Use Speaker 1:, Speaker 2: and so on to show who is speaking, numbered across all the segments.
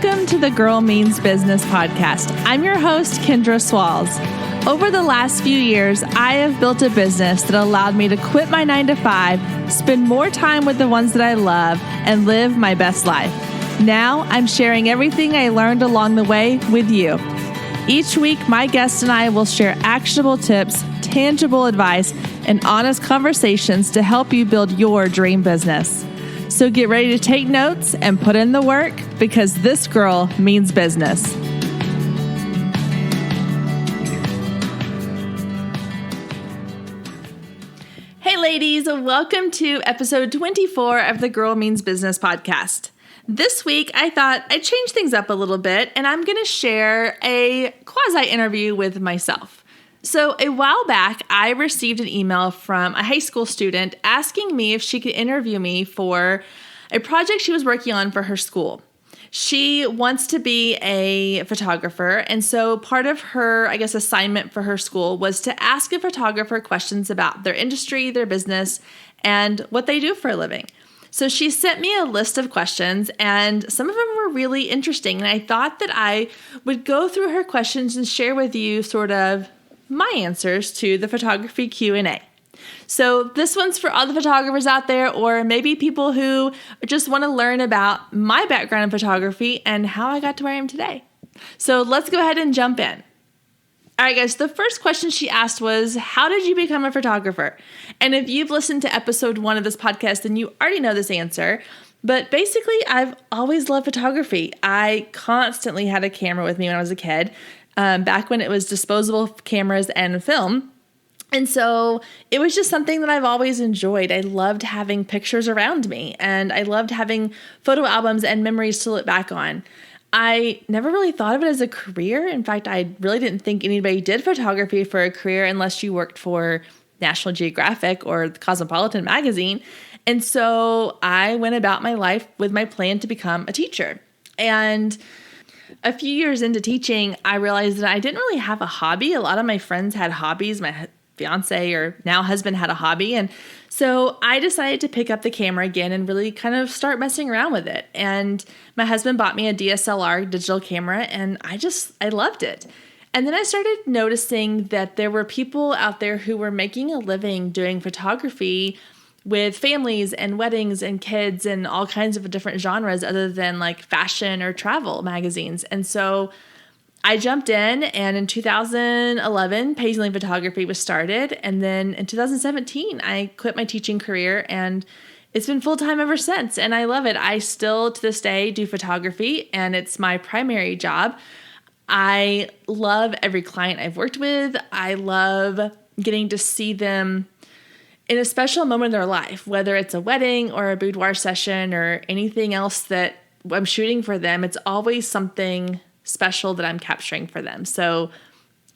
Speaker 1: Welcome to the Girl Means Business podcast. I'm your host, Kendra Swalls. Over the last few years, I have built a business that allowed me to quit my 9-to-5, spend more time with the ones that I love, and live my best life. Now, I'm sharing everything I learned along the way with you. Each week, my guests and I will share actionable tips, tangible advice, and honest conversations to help you build your dream business. So get ready to take notes and put in the work because this girl means business. Hey ladies, welcome to episode 24 of the Girl Means Business podcast. This week, I thought I'd change things up a little bit and I'm going to share a quasi-interview with myself. So a while back, I received an email from a high school student asking me if she could interview me for a project she was working on for her school. She wants to be a photographer, and so part of her, assignment for her school was to ask a photographer questions about their industry, their business, and what they do for a living. So she sent me a list of questions, and some of them were really interesting, and I thought that I would go through her questions and share with you sort of my answers to the photography Q&A. So this one's for all the photographers out there, or maybe people who just want to learn about my background in photography and how I got to where I am today. So let's go ahead and jump in. All right, guys, the first question she asked was, how did you become a photographer? And if you've listened to episode 1 of this podcast, then you already know this answer. But basically, I've always loved photography. I constantly had a camera with me when I was a kid. Back when it was disposable cameras and film. And so it was just something that I've always enjoyed. I loved having pictures around me and I loved having photo albums and memories to look back on. I never really thought of it as a career. In fact, I really didn't think anybody did photography for a career unless you worked for National Geographic or Cosmopolitan magazine. And so I went about my life with my plan to become a teacher. And a few years into teaching, I realized that I didn't really have a hobby. A lot of my friends had hobbies. My fiance or now husband had a hobby. And so I decided to pick up the camera again and really kind of start messing around with it. And my husband bought me a DSLR digital camera and I loved it. And then I started noticing that there were people out there who were making a living doing photography with families and weddings and kids and all kinds of different genres other than like fashion or travel magazines. And so I jumped in, and in 2011, Paisley Photography was started. And then in 2017, I quit my teaching career and it's been full-time ever since. And I love it. I still to this day do photography and it's my primary job. I love every client I've worked with. I love getting to see them in a special moment in their life, whether it's a wedding or a boudoir session or anything else that I'm shooting for them, it's always something special that I'm capturing for them. So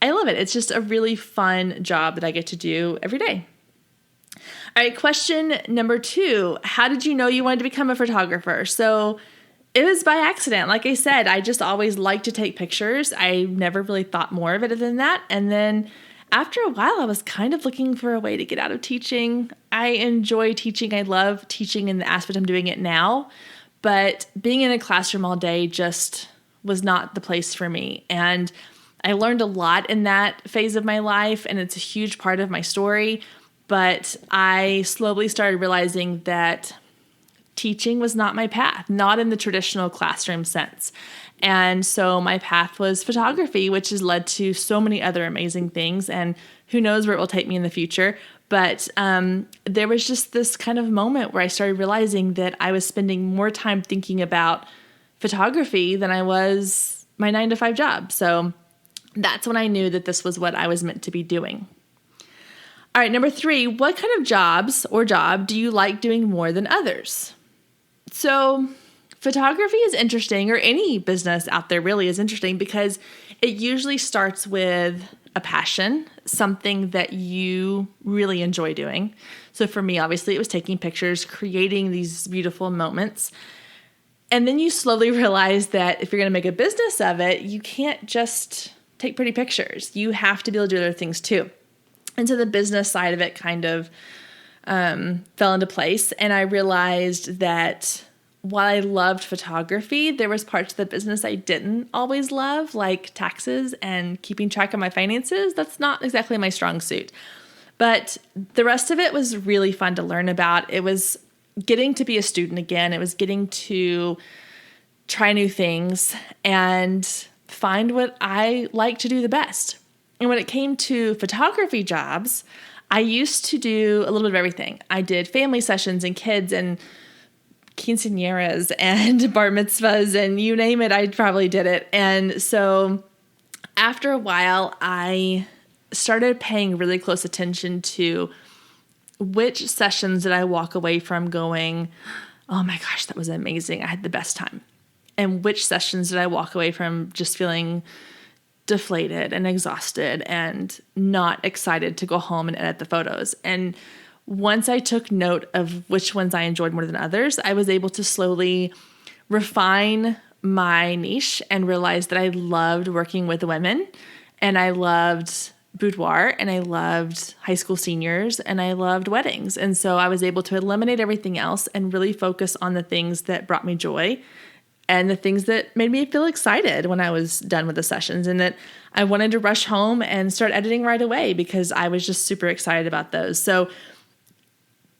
Speaker 1: I love it. It's just a really fun job that I get to do every day. All right, question number 2. How did you know you wanted to become a photographer? So it was by accident. Like I said, I just always liked to take pictures. I never really thought more of it than that. And then after a while, I was kind of looking for a way to get out of teaching. I enjoy teaching. I love teaching in the aspect I'm doing it now, but being in a classroom all day just was not the place for me. And I learned a lot in that phase of my life, and it's a huge part of my story. But I slowly started realizing that teaching was not my path, not in the traditional classroom sense. And so my path was photography, which has led to so many other amazing things. And who knows where it will take me in the future. But there was just this kind of moment where I started realizing that I was spending more time thinking about photography than I was my 9-to-5 job. So that's when I knew that this was what I was meant to be doing. All right, number 3, what kind of job do you like doing more than others? So photography is interesting, or any business out there really is interesting, because it usually starts with a passion, something that you really enjoy doing. So for me, obviously, it was taking pictures, creating these beautiful moments. And then you slowly realize that if you're going to make a business of it, you can't just take pretty pictures. You have to be able to do other things too. And so the business side of it kind of fell into place. And I realized that while I loved photography, there was parts of the business I didn't always love, like taxes and keeping track of my finances. That's not exactly my strong suit. But the rest of it was really fun to learn about. It was getting to be a student again. It was getting to try new things and find what I like to do the best. And when it came to photography jobs, I used to do a little bit of everything. I did family sessions and kids and quinceañeras and bar mitzvahs and you name it, I probably did it. And so after a while, I started paying really close attention to which sessions did I walk away from going, oh my gosh, that was amazing. I had the best time. And which sessions did I walk away from just feeling deflated and exhausted and not excited to go home and edit the photos. And once I took note of which ones I enjoyed more than others, I was able to slowly refine my niche and realize that I loved working with women and I loved boudoir and I loved high school seniors and I loved weddings. And so I was able to eliminate everything else and really focus on the things that brought me joy and the things that made me feel excited when I was done with the sessions, and that I wanted to rush home and start editing right away because I was just super excited about those. So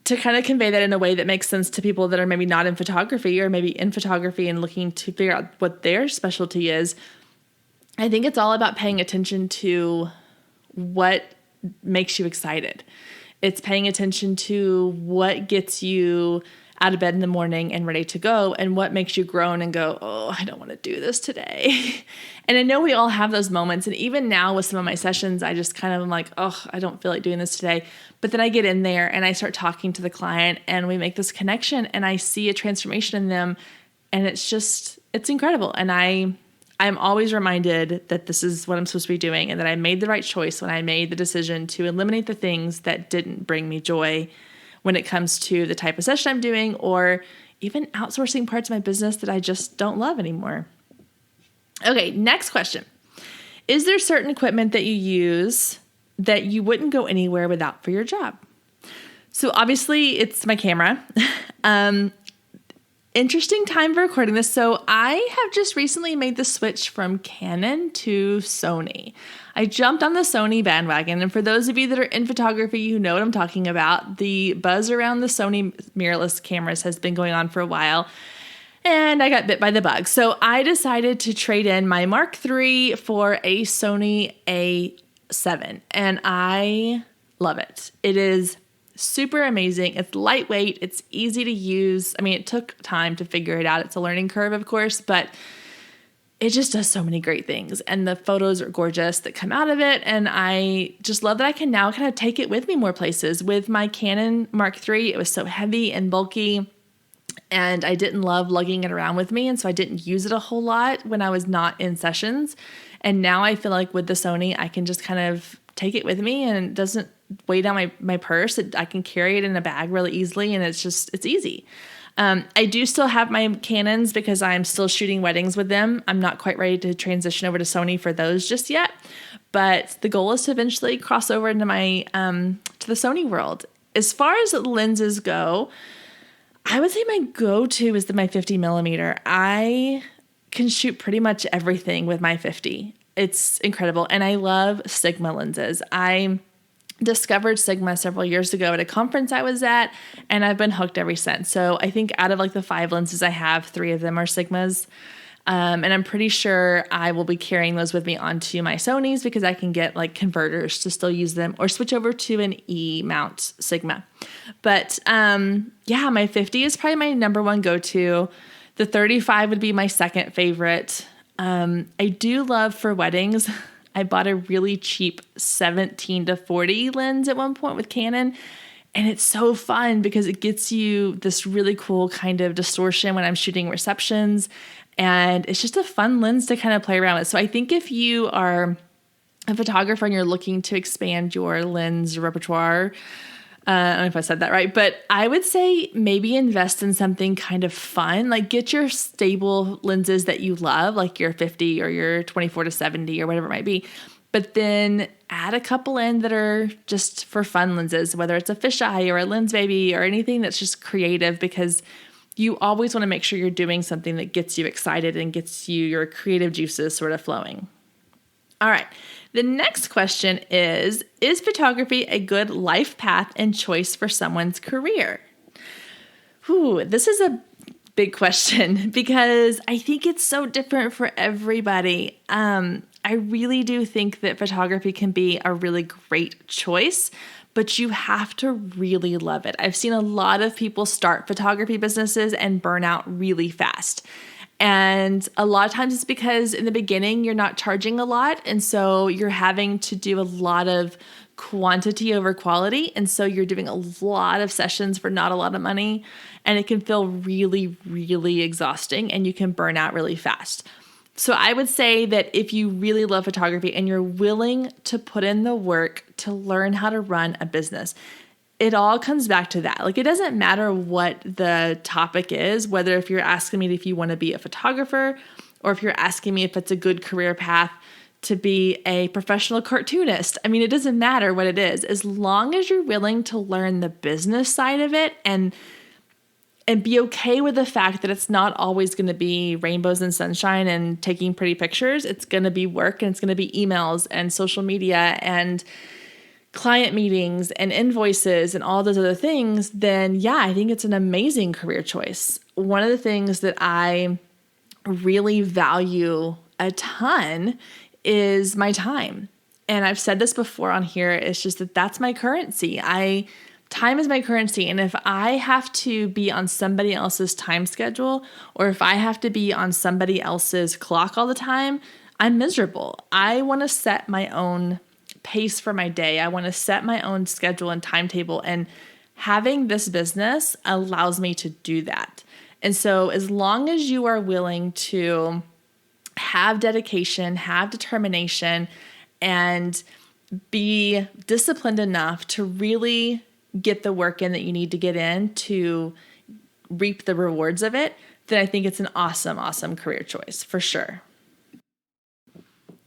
Speaker 1: to kind of convey that in a way that makes sense to people that are maybe not in photography or maybe in photography and looking to figure out what their specialty is, I think it's all about paying attention to what makes you excited. It's paying attention to what gets you out of bed in the morning and ready to go, and what makes you groan and go, oh, I don't want to do this today. And I know we all have those moments. And even now with some of my sessions, I just kind of am like, oh, I don't feel like doing this today. But then I get in there and I start talking to the client and we make this connection and I see a transformation in them. And it's incredible. And I'm always reminded that this is what I'm supposed to be doing and that I made the right choice when I made the decision to eliminate the things that didn't bring me joy when it comes to the type of session I'm doing or even outsourcing parts of my business that I just don't love anymore. Okay, next question. Is there certain equipment that you use that you wouldn't go anywhere without for your job? So obviously it's my camera. Interesting time for recording this. So I have just recently made the switch from Canon to Sony. I jumped on the Sony bandwagon. And for those of you that are in photography, you know what I'm talking about. The buzz around the Sony mirrorless cameras has been going on for a while. And I got bit by the bug. So I decided to trade in my Mark III for a Sony A7. And I love it. It is super amazing. It's lightweight. It's easy to use. I mean, it took time to figure it out. It's a learning curve, of course, but it just does so many great things. And the photos are gorgeous that come out of it. And I just love that I can now kind of take it with me more places. With my Canon Mark III, it was so heavy and bulky and I didn't love lugging it around with me. And so I didn't use it a whole lot when I was not in sessions. And now I feel like with the Sony, I can just kind of take it with me and it doesn't weigh down my purse. I can carry it in a bag really easily and it's easy. I do still have my Canons because I'm still shooting weddings with them. I'm not quite ready to transition over to Sony for those just yet, but the goal is to eventually cross over into my, to the Sony world. As far as lenses go, I would say my go-to is my 50 millimeter. I can shoot pretty much everything with my 50. It's incredible. And I love Sigma lenses. I discovered Sigma several years ago at a conference I was at, and I've been hooked ever since. So I think out of like the 5 lenses I have, 3 of them are Sigmas. And I'm pretty sure I will be carrying those with me onto my Sonys because I can get like converters to still use them or switch over to an E mount Sigma. But yeah, my 50 is probably my number one go-to. The 35 would be my second favorite. I do love for weddings. I bought a really cheap 17-40 lens at one point with Canon. And it's so fun because it gets you this really cool kind of distortion when I'm shooting receptions. And it's just a fun lens to kind of play around with. So I think if you are a photographer and you're looking to expand your lens repertoire, I don't know if I said that right, but I would say maybe invest in something kind of fun. Like get your stable lenses that you love, like your 50 or your 24-70 or whatever it might be. But then add a couple in that are just for fun lenses, whether it's a fisheye or a lens baby or anything that's just creative, because you always want to make sure you're doing something that gets you excited and gets you your creative juices sort of flowing. All right. The next question is photography a good life path and choice for someone's career? This is a big question because I think it's so different for everybody. I really do think that photography can be a really great choice, but you have to really love it. I've seen a lot of people start photography businesses and burn out really fast. And a lot of times it's because in the beginning you're not charging a lot. And so you're having to do a lot of quantity over quality. And so you're doing a lot of sessions for not a lot of money. And it can feel really, really exhausting and you can burn out really fast. So I would say that if you really love photography and you're willing to put in the work to learn how to run a business, it all comes back to that. Like, it doesn't matter what the topic is, whether if you're asking me if you want to be a photographer or if you're asking me if it's a good career path to be a professional cartoonist. I mean, it doesn't matter what it is. As long as you're willing to learn the business side of it and be okay with the fact that it's not always going to be rainbows and sunshine and taking pretty pictures. It's going to be work and it's going to be emails and social media and client meetings and invoices and all those other things, then yeah, I think it's an amazing career choice. One of the things that I really value a ton is my time. And I've said this before on here, it's just that that's my currency. Time is my currency. And if I have to be on somebody else's time schedule, or if I have to be on somebody else's clock all the time, I'm miserable. I want to set my own pace for my day. I want to set my own schedule and timetable. And having this business allows me to do that. And so as long as you are willing to have dedication, have determination, and be disciplined enough to really get the work in that you need to get in to reap the rewards of it, then I think it's an awesome, awesome career choice for sure.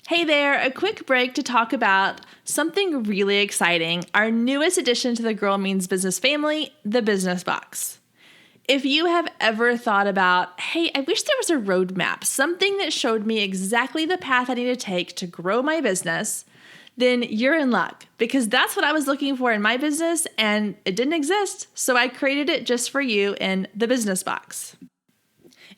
Speaker 1: Hey there, a quick break to talk about something really exciting, our newest addition to the Girl Means Business family, the Business Box. If you have ever thought about, hey, I wish there was a roadmap, something that showed me exactly the path I need to take to grow my business, then you're in luck, because that's what I was looking for in my business and it didn't exist. So I created it just for you in the Business Box.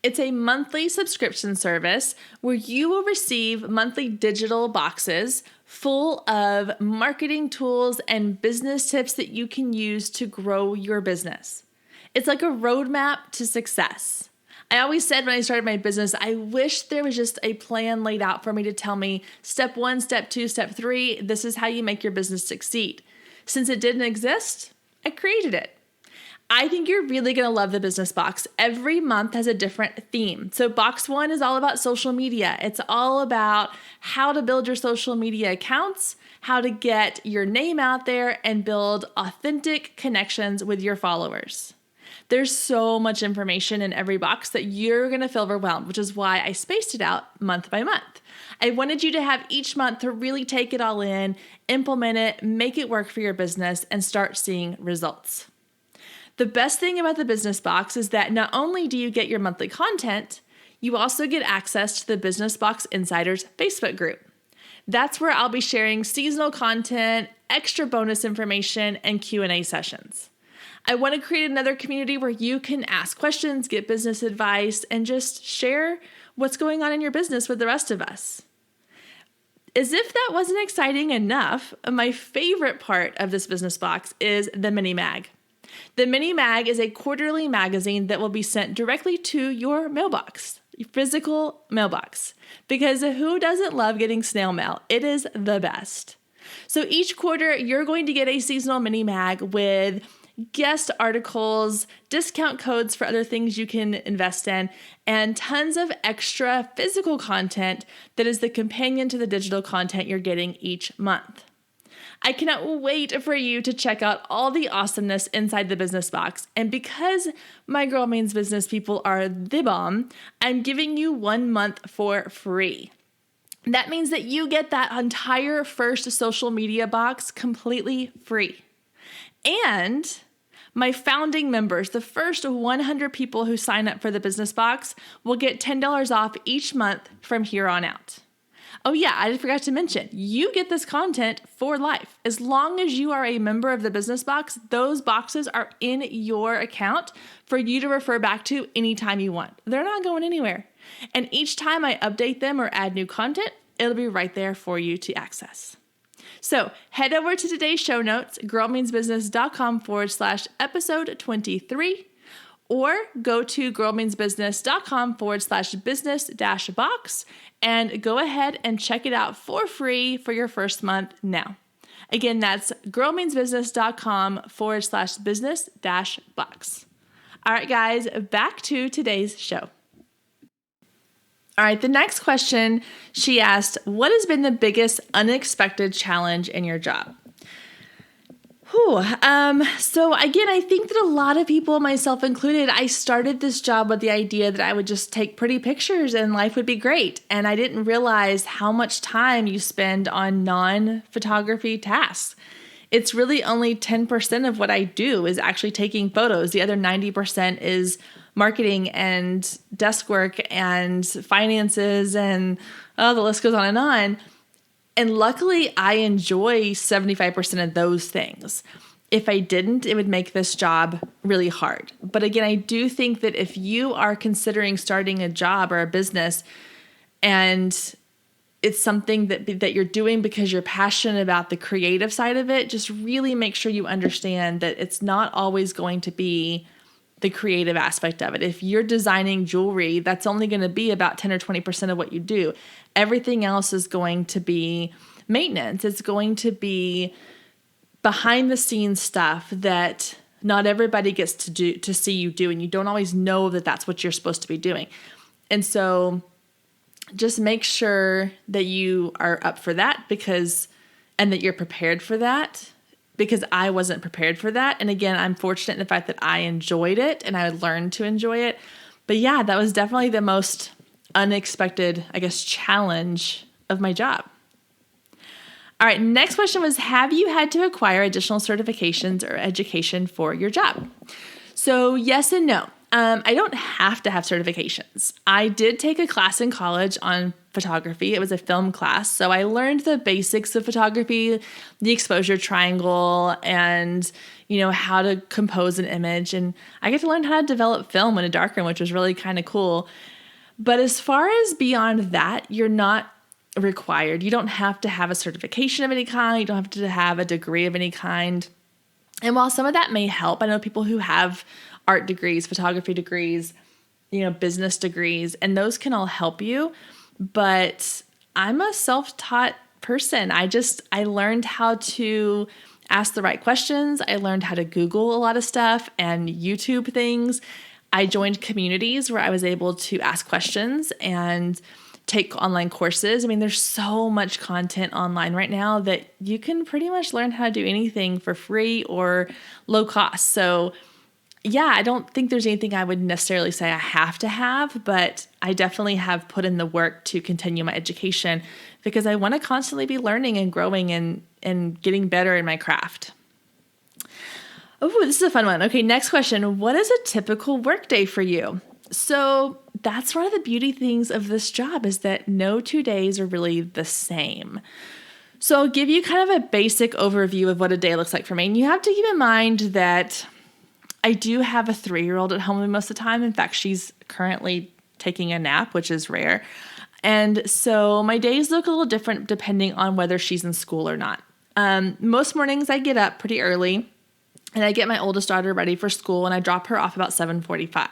Speaker 1: It's a monthly subscription service where you will receive monthly digital boxes full of marketing tools and business tips that you can use to grow your business. It's like a roadmap to success. I always said when I started my business, I wish there was just a plan laid out for me to tell me step 1, step 2, step 3, this is how you make your business succeed. Since it didn't exist, I created it. I think you're really going to love the Business Box. Every month has a different theme. So box 1 is all about social media. It's all about how to build your social media accounts, how to get your name out there and build authentic connections with your followers. There's so much information in every box that you're going to feel overwhelmed, which is why I spaced it out month by month. I wanted you to have each month to really take it all in, implement it, make it work for your business, and start seeing results. The best thing about the Business Box is that not only do you get your monthly content, you also get access to the Business Box Insiders Facebook group. That's where I'll be sharing seasonal content, extra bonus information, and Q&A sessions. I want to create another community where you can ask questions, get business advice, and just share what's going on in your business with the rest of us. As if that wasn't exciting enough, my favorite part of this Business Box is the Mini Mag. The Mini Mag is a quarterly magazine that will be sent directly to your mailbox, your physical mailbox, because who doesn't love getting snail mail? It is the best. So each quarter, you're going to get a seasonal Mini Mag with guest articles, discount codes for other things you can invest in, and tons of extra physical content that is the companion to the digital content you're getting each month. I cannot wait for you to check out all the awesomeness inside the Business Box. And because my Girl Means Business people are the bomb, I'm giving you 1 month for free. That means that you get that entire first social media box completely free. And My founding members, the first 100 people who sign up for the Business Box, will get $10 off each month from here on out. Oh yeah, I forgot to mention, you get this content for life. As long as you are a member of the Business Box, those boxes are in your account for you to refer back to anytime you want. They're not going anywhere. And each time I update them or add new content, it'll be right there for you to access. So head over to today's show notes, girlmeansbusiness.com/episode 23, or go to girlmeansbusiness.com/business-box and go ahead and check it out for free for your first month now. Again, that's girlmeansbusiness.com/business-box. All right, guys, back to today's show. All right, the next question she asked, what has been the biggest unexpected challenge in your job? So again, I think that a lot of people, myself included, I started this job with the idea that I would just take pretty pictures and life would be great. And I didn't realize how much time you spend on non-photography tasks. It's really only 10% of what I do is actually taking photos. The other 90% is marketing and desk work and finances and the list goes on and on. And luckily, I enjoy 75% of those things. If I didn't, it would make this job really hard. But again, I do think that if you are considering starting a job or a business and it's something that you're doing because you're passionate about the creative side of it, just really make sure you understand that it's not always going to be the creative aspect of it. If you're designing jewelry, that's only going to be about 10 or 20% of what you do. Everything else is going to be maintenance. It's going to be behind the scenes stuff that not everybody gets to see you do, and you don't always know that that's what you're supposed to be doing. And so just make sure that you are up for that and that you're prepared for that, because I wasn't prepared for that. And again, I'm fortunate in the fact that I enjoyed it and I learned to enjoy it. But yeah, that was definitely the most unexpected, challenge of my job. All right, next question was, have you had to acquire additional certifications or education for your job? So yes and no. I don't have to have certifications. I did take a class in college on photography. It was a film class. So I learned the basics of photography, the exposure triangle, and how to compose an image. And I get to learn how to develop film in a darkroom, which was really kind of cool. But as far as beyond that, you're not required. You don't have to have a certification of any kind. You don't have to have a degree of any kind. And while some of that may help, I know people who have art degrees, photography degrees, business degrees, and those can all help you. But I'm a self-taught person. I learned how to ask the right questions. I learned how to Google a lot of stuff and YouTube things. I joined communities where I was able to ask questions and take online courses. I mean, there's so much content online right now that you can pretty much learn how to do anything for free or low cost. So yeah, I don't think there's anything I would necessarily say I have to have, but I definitely have put in the work to continue my education because I want to constantly be learning and growing and getting better in my craft. Oh, this is a fun one. Okay, next question. What is a typical workday for you? So that's one of the beauty things of this job is that no 2 days are really the same. So I'll give you kind of a basic overview of what a day looks like for me. And you have to keep in mind that I do have a 3-year-old at home with me most of the time. In fact, she's currently taking a nap, which is rare. And so my days look a little different depending on whether she's in school or not. Most mornings I get up pretty early and I get my oldest daughter ready for school and I drop her off about 7:45.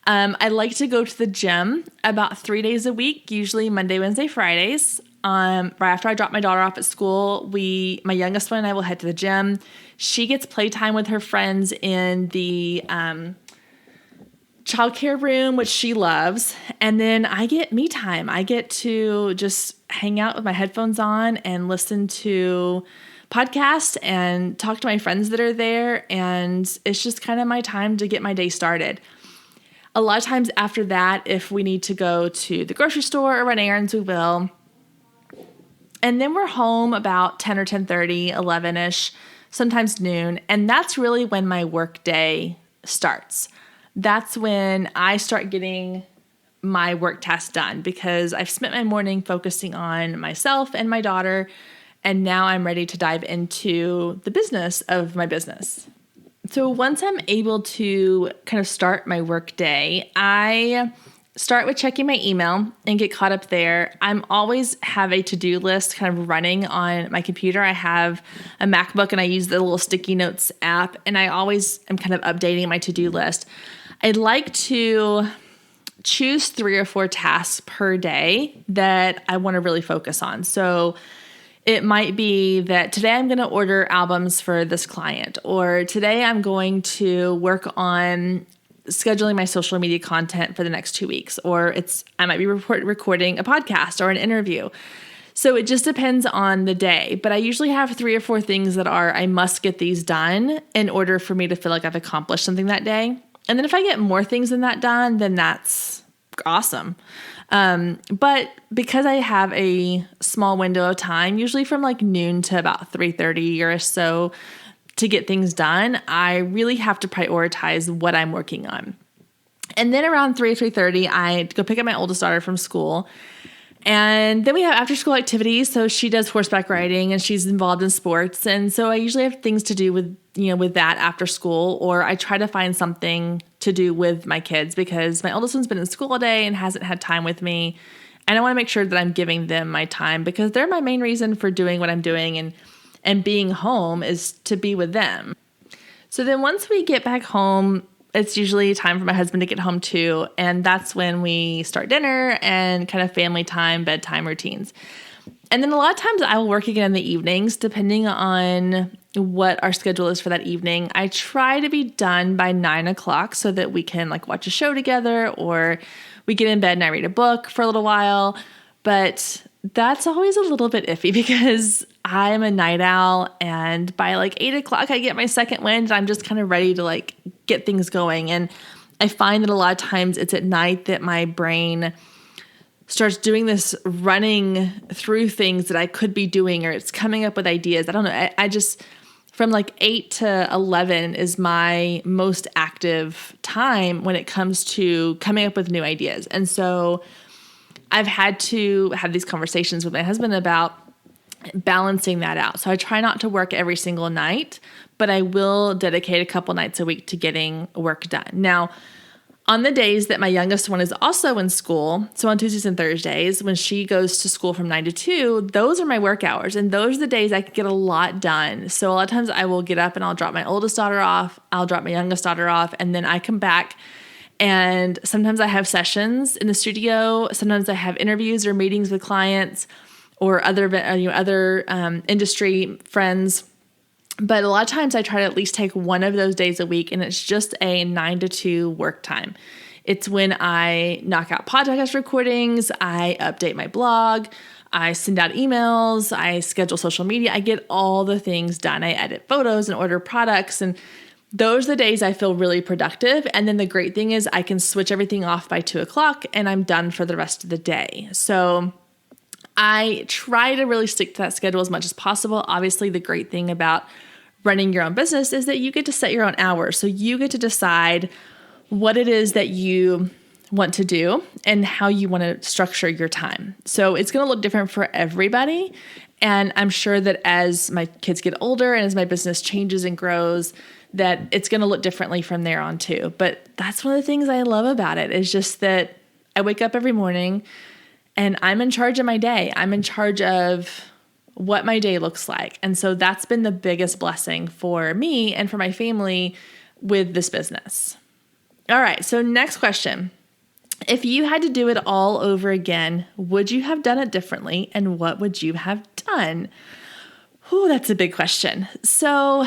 Speaker 1: I like to go to the gym about 3 days a week, usually Monday, Wednesday, Fridays. Right after I drop my daughter off at school, my youngest one and I will head to the gym. She gets playtime with her friends in the childcare room, which she loves. And then I get me time. I get to just hang out with my headphones on and listen to podcasts and talk to my friends that are there. And it's just kind of my time to get my day started. A lot of times after that, if we need to go to the grocery store or run errands, we will. And then we're home about 10 or 10:30, 11-ish. sometimes noon. And that's really when my work day starts. That's when I start getting my work tasks done because I've spent my morning focusing on myself and my daughter. And now I'm ready to dive into the business of my business. So once I'm able to kind of start my work day, I start with checking my email and get caught up there. I'm always have a to-do list kind of running on my computer. I have a MacBook and I use the little sticky notes app, and I always am kind of updating my to-do list. I'd like to choose 3 or 4 tasks per day that I want to really focus on. So it might be that today I'm going to order albums for this client, or today I'm going to work on scheduling my social media content for the next 2 weeks, or I might be recording a podcast or an interview. So it just depends on the day. But I usually have 3 or 4 things that I must get these done in order for me to feel like I've accomplished something that day. And then if I get more things than that done, then that's awesome. But because I have a small window of time, usually from like noon to about 3:30 or so to get things done, I really have to prioritize what I'm working on. And then around 3:30, I go pick up my oldest daughter from school. And then we have after school activities. So she does horseback riding and she's involved in sports. And so I usually have things to do with that after school, or I try to find something to do with my kids because my oldest one's been in school all day and hasn't had time with me. And I want to make sure that I'm giving them my time because they're my main reason for doing what I'm doing, and being home is to be with them. So then once we get back home, it's usually time for my husband to get home too. And that's when we start dinner and kind of family time, bedtime routines. And then a lot of times I will work again in the evenings, depending on what our schedule is for that evening. I try to be done by 9 o'clock so that we can like watch a show together, or we get in bed and I read a book for a little while. But that's always a little bit iffy because I'm a night owl, and by like 8 o'clock, I get my second wind and I'm just kind of ready to like get things going. And I find that a lot of times it's at night that my brain starts doing this running through things that I could be doing, or it's coming up with ideas. I don't know. I just, from like 8 to 11 is my most active time when it comes to coming up with new ideas. And so I've had to have these conversations with my husband about balancing that out. So I try not to work every single night, but I will dedicate a couple nights a week to getting work done. Now, on the days that my youngest one is also in school, so on Tuesdays and Thursdays, when she goes to school from 9 to 2, those are my work hours. And those are the days I can get a lot done. So a lot of times I will get up and I'll drop my oldest daughter off, I'll drop my youngest daughter off, and then I come back. And sometimes I have sessions in the studio. Sometimes I have interviews or meetings with clients or other industry friends. But a lot of times I try to at least take one of those days a week, and it's just a 9 to 2 work time. It's when I knock out podcast recordings, I update my blog, I send out emails, I schedule social media, I get all the things done. I edit photos and order products, and those are the days I feel really productive. And then the great thing is I can switch everything off by 2 o'clock and I'm done for the rest of the day. So I try to really stick to that schedule as much as possible. Obviously, the great thing about running your own business is that you get to set your own hours. So you get to decide what it is that you want to do and how you want to structure your time. So it's going to look different for everybody. And I'm sure that as my kids get older and as my business changes and grows, that it's going to look differently from there on too. But that's one of the things I love about it is just that I wake up every morning and I'm in charge of my day. I'm in charge of what my day looks like. And so that's been the biggest blessing for me and for my family with this business. All right. So next question. If you had to do it all over again, would you have done it differently? And what would you have done? Oh, that's a big question. So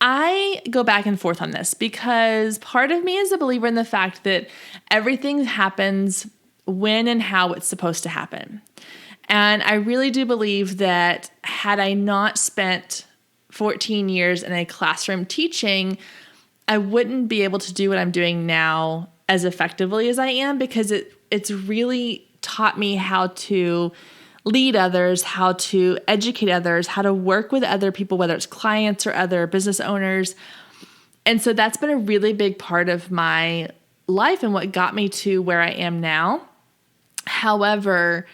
Speaker 1: I go back and forth on this because part of me is a believer in the fact that everything happens when and how it's supposed to happen. And I really do believe that had I not spent 14 years in a classroom teaching, I wouldn't be able to do what I'm doing now as effectively as I am, because it's really taught me how to lead others, how to educate others, how to work with other people, whether it's clients or other business owners. And so that's been a really big part of my life and what got me to where I am now. However,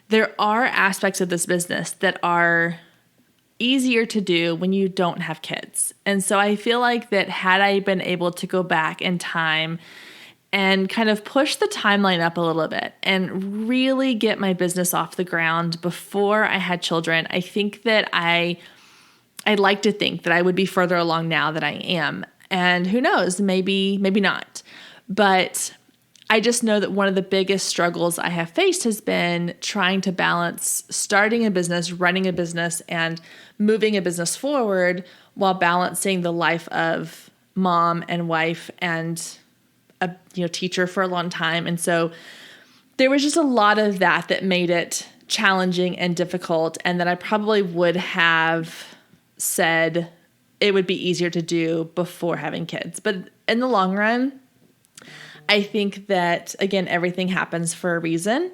Speaker 1: there are aspects of this business that are easier to do when you don't have kids. And so I feel like that had I been able to go back in time and kind of push the timeline up a little bit and really get my business off the ground before I had children, I think that I'd like to think that I would be further along now than I am. And who knows, maybe not. But I just know that one of the biggest struggles I have faced has been trying to balance starting a business, running a business, and moving a business forward while balancing the life of mom and wife and a teacher for a long time. And so there was just a lot of that made it challenging and difficult, and that I probably would have said it would be easier to do before having kids. But in the long run, I think that, again, everything happens for a reason.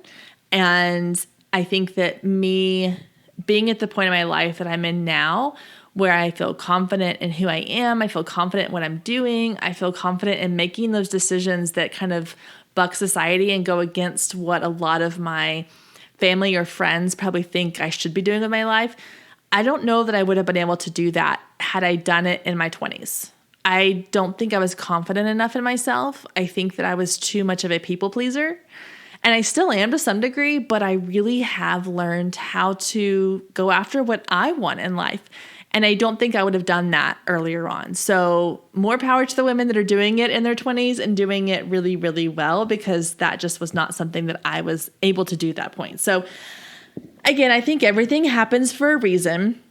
Speaker 1: And I think that me being at the point of my life that I'm in now, where I feel confident in who I am, I feel confident in what I'm doing, I feel confident in making those decisions that kind of buck society and go against what a lot of my family or friends probably think I should be doing with my life. I don't know that I would have been able to do that had I done it in my 20s. I don't think I was confident enough in myself. I think that I was too much of a people pleaser. And I still am to some degree, but I really have learned how to go after what I want in life. And I don't think I would have done that earlier on. So more power to the women that are doing it in their 20s and doing it really, really well, because that just was not something that I was able to do at that point. So again, I think everything happens for a reason.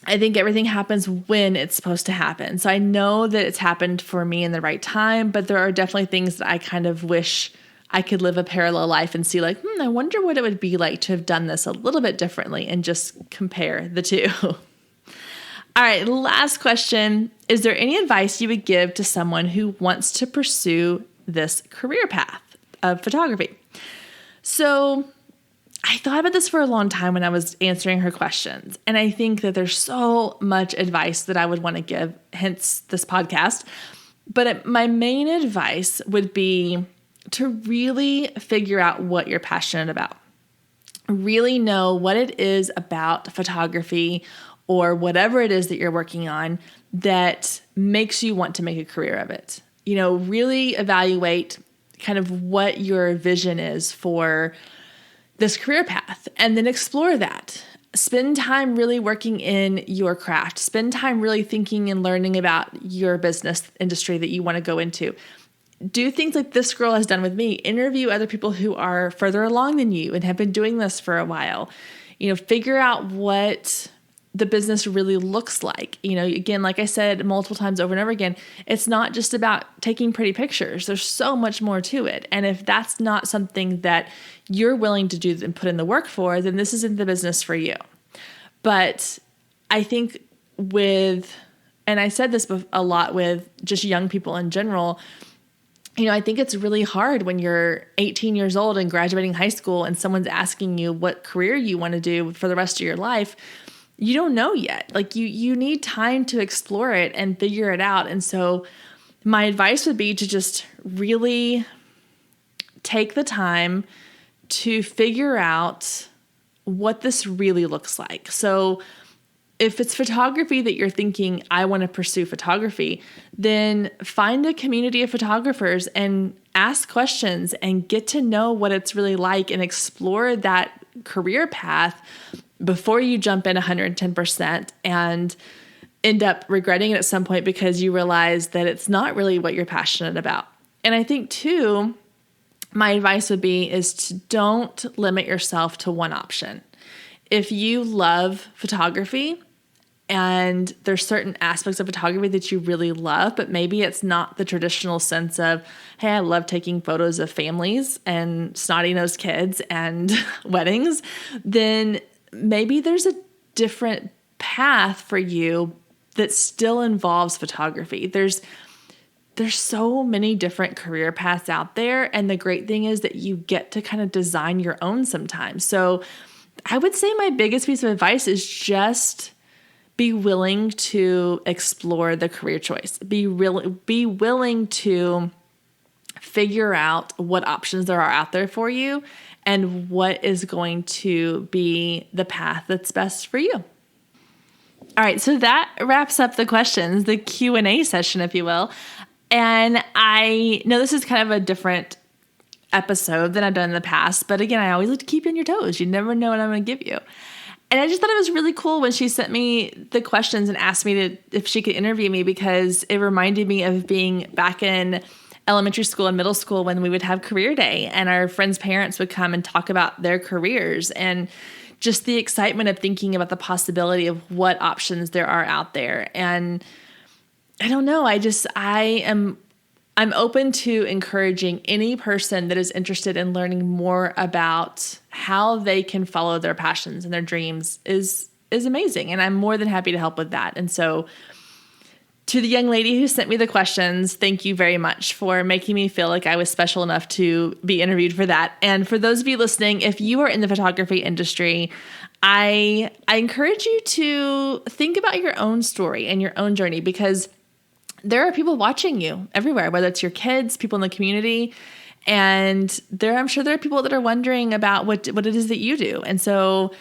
Speaker 1: I think everything happens when it's supposed to happen. So I know that it's happened for me in the right time, but there are definitely things that I kind of wish I could live a parallel life and see like, I wonder what it would be like to have done this a little bit differently and just compare the two. All right, last question. Is there any advice you would give to someone who wants to pursue this career path of photography? So I thought about this for a long time when I was answering her questions. And I think that there's so much advice that I would want to give, hence this podcast. But my main advice would be to really figure out what you're passionate about. Really know what it is about photography or whatever it is that you're working on that makes you want to make a career of it. Really evaluate kind of what your vision is for this career path, and then explore that. Spend time really working in your craft. Spend time really thinking and learning about your business industry that you want to go into. Do things like this girl has done with me. Interview other people who are further along than you and have been doing this for a while. Figure out what the business really looks like. Again, like I said multiple times over and over again, it's not just about taking pretty pictures. There's so much more to it. And if that's not something that you're willing to do and put in the work for, then this isn't the business for you. But I think and I said this a lot with just young people in general, I think it's really hard when you're 18 years old and graduating high school and someone's asking you what career you want to do for the rest of your life. You don't know yet. Like you need time to explore it and figure it out. And so my advice would be to just really take the time to figure out what this really looks like. So if it's photography that you're thinking, I want to pursue photography, then find a community of photographers and ask questions and get to know what it's really like and explore that career path before you jump in 110% and end up regretting it at some point because you realize that it's not really what you're passionate about. And I think too, my advice would be is to don't limit yourself to one option. If you love photography and there's certain aspects of photography that you really love, but maybe it's not the traditional sense of, hey, I love taking photos of families and snotty-nosed kids and weddings, then maybe there's a different path for you that still involves photography. There's so many different career paths out there. And the great thing is that you get to kind of design your own sometimes. So I would say my biggest piece of advice is just be willing to explore the career choice. Be willing to figure out what options there are out there for you and what is going to be the path that's best for you. All right, so that wraps up the questions, the Q&A session, if you will. And I know this is kind of a different episode than I've done in the past, but again, I always like to keep you on your toes. You never know what I'm going to give you. And I just thought it was really cool when she sent me the questions and asked me if she could interview me, because it reminded me of being back in elementary school and middle school when we would have career day and our friends' parents would come and talk about their careers and just the excitement of thinking about the possibility of what options there are out there. And I don't know, I'm open to encouraging any person that is interested in learning more about how they can follow their passions and their dreams is amazing. And I'm more than happy to help with that. And so to the young lady who sent me the questions, thank you very much for making me feel like I was special enough to be interviewed for that. And for those of you listening, if you are in the photography industry, I encourage you to think about your own story and your own journey, because there are people watching you everywhere, whether it's your kids, people in the community, and I'm sure there are people that are wondering about what it is that you do. And so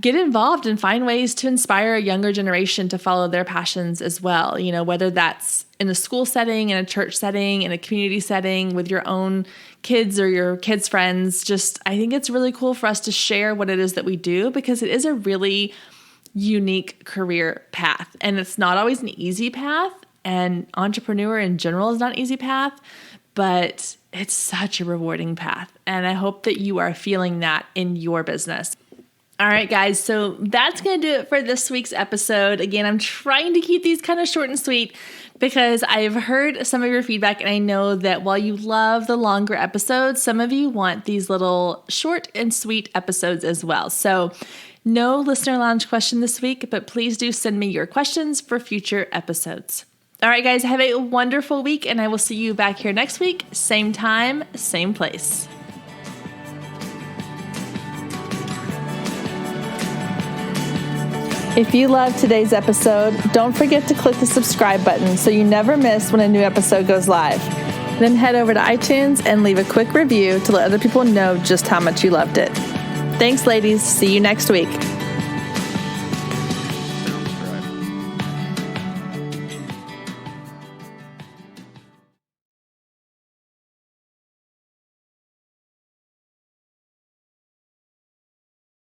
Speaker 1: get involved and find ways to inspire a younger generation to follow their passions as well. You know, whether that's in a school setting, in a church setting, in a community setting, with your own kids or your kids' friends. I think it's really cool for us to share what it is that we do, because it is a really unique career path, and it's not always an easy path. And entrepreneur in general is not an easy path, but it's such a rewarding path. And I hope that you are feeling that in your business. All right, guys. So that's going to do it for this week's episode. Again, I'm trying to keep these kind of short and sweet because I've heard some of your feedback, and I know that while you love the longer episodes, some of you want these little short and sweet episodes as well. So no listener lounge question this week, but please do send me your questions for future episodes. All right, guys, have a wonderful week, and I will see you back here next week, same time, same place. If you loved today's episode, don't forget to click the subscribe button so you never miss when a new episode goes live. Then head over to iTunes and leave a quick review to let other people know just how much you loved it. Thanks, ladies. See you next week.